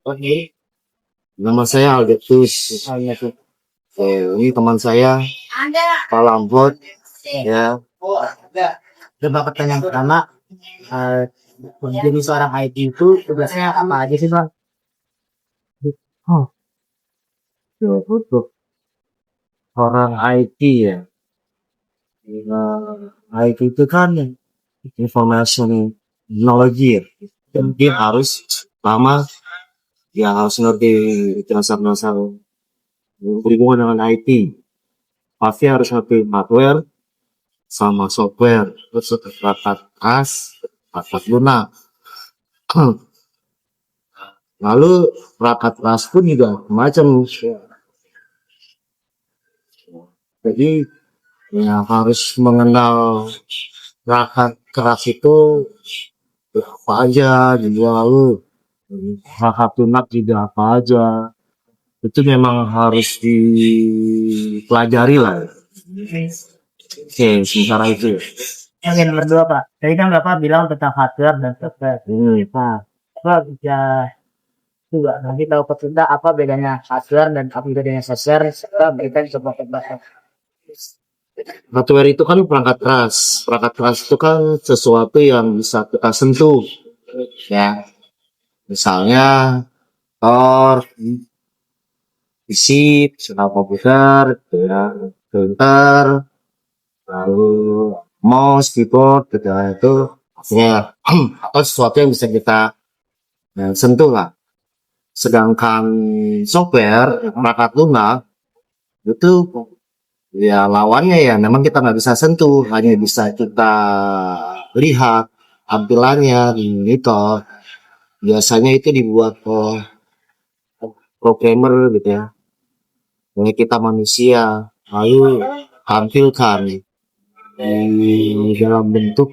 Oke, nama saya Albertus. Ini teman saya, Pak Lampot. Ya, Coba pertanyaan pertama, eh jadi seorang IT itu tugasnya apa aja sih Bang? oh, ya betul. Orang IT ya. IT itu kan information technology ya. Jadi harus pertama dia harus ngerti dasar-dasar berhubungan dengan IT. Pasti harus ngerti hardware sama software. Terus perangkat khas, perangkat lunak. Lalu perangkat keras pun juga macam. Jadi ya harus mengenal perangkat keras itu apa aja gitu. Lalu perangkat lunak juga apa aja. Itu memang harus dipelajari lah. Oke, sementara itu. Yang nomor dua Pak, tadi kan Bapak bilang tentang hardware dan software. Nah, Bapak bisa juga nanti tahu kita apa bedanya hardware dan apa bedanya software serta berikan sebuah pembahasan. Hardware itu kan perangkat keras. Perangkat keras itu kan sesuatu yang bisa kita sentuh. Ya, misalnya motor, PC, personal komputer, gitu ya, printer, lalu mouse, keyboard, gitu ya, itu ya, atau sesuatu yang bisa kita sentuh lah. Sedangkan software, perangkat lunak, itu ya lawannya ya memang kita nggak bisa sentuh, hanya bisa kita lihat tampilannya di monitor. Biasanya itu dibuat oleh programmer gitu ya, oleh kita manusia, lalu tampilkan di dalam bentuk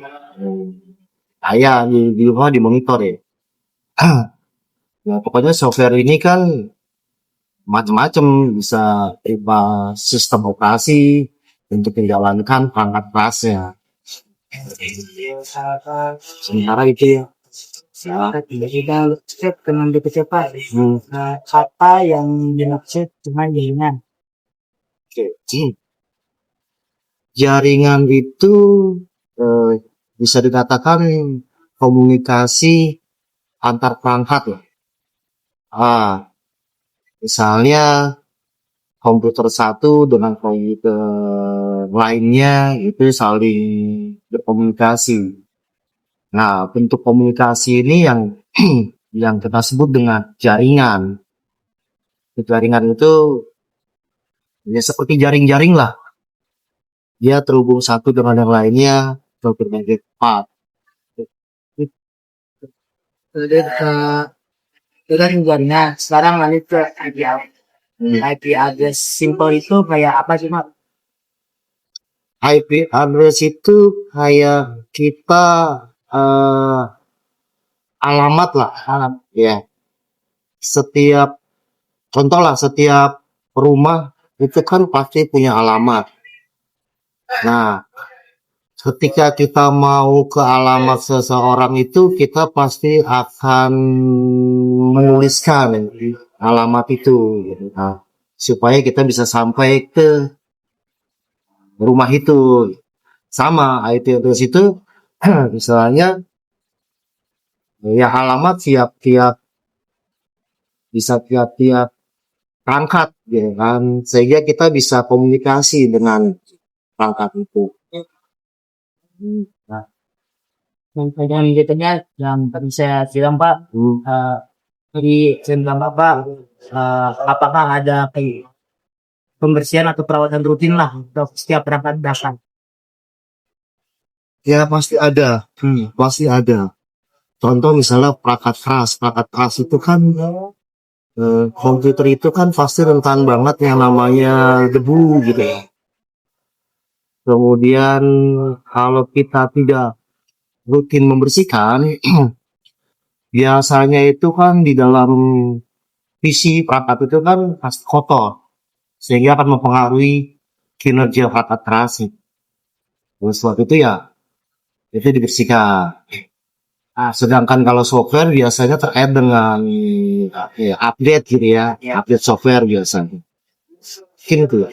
di monitor ya. Ya pokoknya software ini kan macam-macam, bisa berupa sistem operasi untuk menjalankan perangkat kerasnya. Sementara itu ya. Kita cek dengan BPC Pak. Apa yang dimaksud dengan jaringan? Oke. Jaringan itu eh, bisa dikatakan komunikasi antar perangkat ya. Misalnya komputer satu dengan komputer lainnya itu saling berkomunikasi. Nah, bentuk komunikasi ini yang yang kita sebut dengan jaringan. Jaringan itu ya seperti jaring-jaring lah. Dia terhubung satu dengan yang lainnya ke berbagai tempat. Jadi itu kan jaringan. Sekarang lanjut ke IP. IP address simple itu kayak apa sih Mak? IP address itu kayak kita eh, alamat lah, ya. Setiap contoh lah, setiap rumah itu kan pasti punya alamat. Nah, ketika kita mau ke alamat seseorang itu, kita pasti akan menuliskan alamat itu, gitu. Nah, supaya kita bisa sampai ke rumah itu. Sama IP address itu, misalnya ya alamat tiap-tiap bisa tiap-tiap perangkat, gitu kan, sehingga kita bisa komunikasi dengan perangkat itu. Nah, Yang bagian gitu yang tadi saya bilang Pak, jadi saya bilang Bapak, apakah ada kayak pembersihan atau perawatan rutin lah untuk setiap perangkat belakang? ya pasti ada. Contoh misalnya perangkat keras itu kan komputer itu kan pasti rentan banget yang namanya debu gitu ya. Kemudian kalau kita tidak rutin membersihkan, biasanya itu kan di dalam PC perangkat itu kan pasti kotor, sehingga akan mempengaruhi kinerja perangkat keras. Oleh sebab itu ya, itu dibersihkan. Sedangkan kalau software biasanya terkait dengan update gitu ya, update software biasanya. Mungkin itu ya.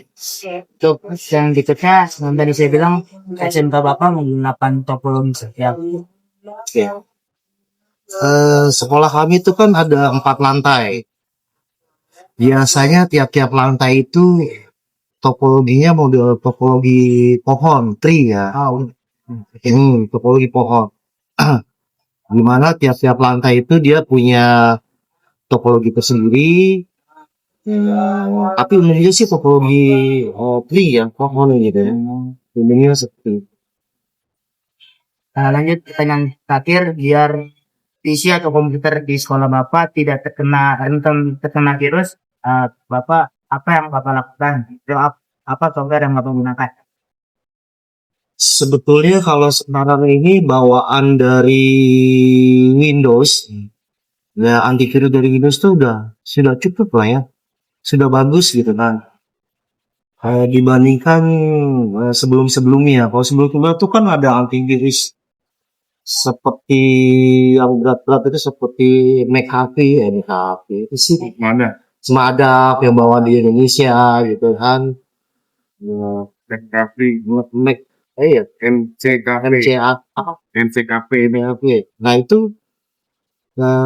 Untuk yang berikutnya, yang tadi saya bilang, SMK Bapak menggunakan topologi setiap. Oke. Sekolah kami itu kan ada 4 lantai. Biasanya tiap-tiap lantai itu topologinya model topologi pohon, tree ya. Topologi pohon. Dimana tiap-tiap lantai itu dia punya topologi tersendiri. Tapi umumnya sih topologi tree ya, pohon gitu ya. Umumnya seperti itu. Lanjut pertanyaan terakhir, biar PC atau komputer di sekolah Bapak tidak rentan terkena virus, Bapak apa yang Bapak lakukan? Apa software yang Bapak gunakan? Sebetulnya kalau sekarang ini bawaan dari Windows, ya antivirus dari Windows tuh sudah cukup lah ya, sudah bagus gitu kan. Dibandingkan sebelum-sebelumnya. Kalau sebelum-sebelumnya tuh kan ada antivirus seperti yang berat-berat itu seperti McAfee itu sih mana? Semada yang bawa di Indonesia gitu kan. McAfee, MCKP. Nah itu,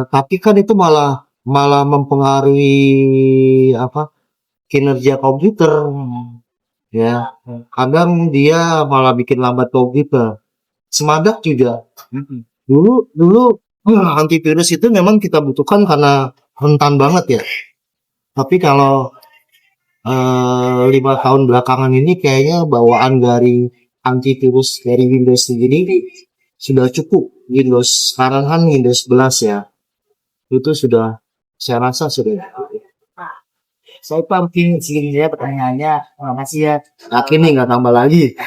tapi kan itu malah mempengaruhi kinerja komputer. Ya, kadang dia malah bikin lambat komputer. Semadak juga. Dulu antivirus itu memang kita butuhkan karena rentan banget ya. Tapi kalau 5 tahun belakangan ini kayaknya bawaan dari antivirus dari Windows sendiri sudah cukup. Windows sekarang kan Windows 11 ya. Itu sudah, saya rasa sudah. Saya Pak mungkin segini saja pertanyaannya. Terima kasih ya. Yakin nih nggak tambah lagi.